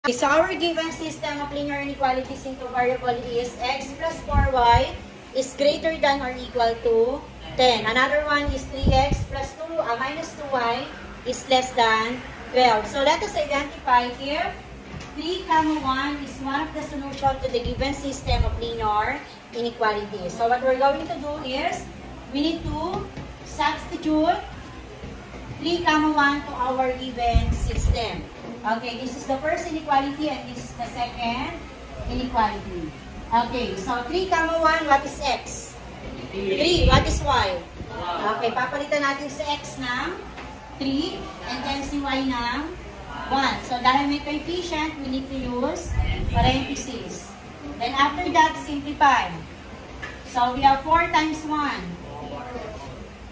Okay, so our given system of linear inequalities into variable is x plus 4y is greater than or equal to 10. Another one is 3x plus minus 2y is less than 12. So let us identify if 3, 1 is one of the solutions to the given system of linear inequalities. So what we're going to do is we need to substitute 3, 1 to our given system. Okay, this is the first inequality and this is the second inequality. Okay, so 3, 1, what is x? 3, what is y? Okay, papalitan natin si x ng 3 and then si y ng 1. So dahil may coefficient, we need to use parentheses. Then after that, simplify. So we have 4 times 1.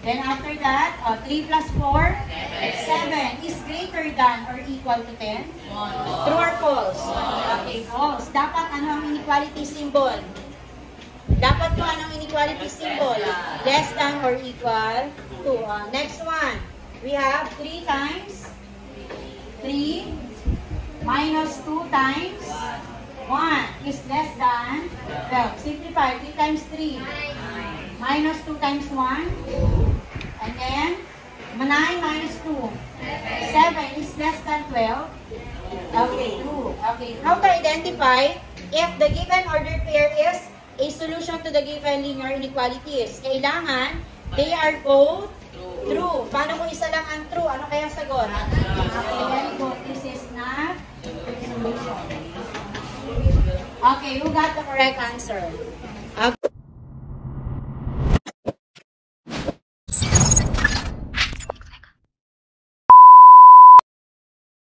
Then after that, 3 plus 4, 7 is greater than or equal to 10. True or false? Okay, false. Dapat ano ang inequality symbol? Dapat mo anong inequality symbol? Less than or equal to. Next one, we have 3 times 3 minus 2 times 1 is less than 12. Simplify. 3 times 3 minus 2 times 1. And then, 9 minus 2. 7 is less than 12. Okay, true. Okay, how to identify if the given ordered pair is a solution to the given linear inequalities? Kailangan, they are both true. Paano kung isa lang ang true? Ano kaya sagot? Okay, very good. This is not solution. Okay, who got the correct answer?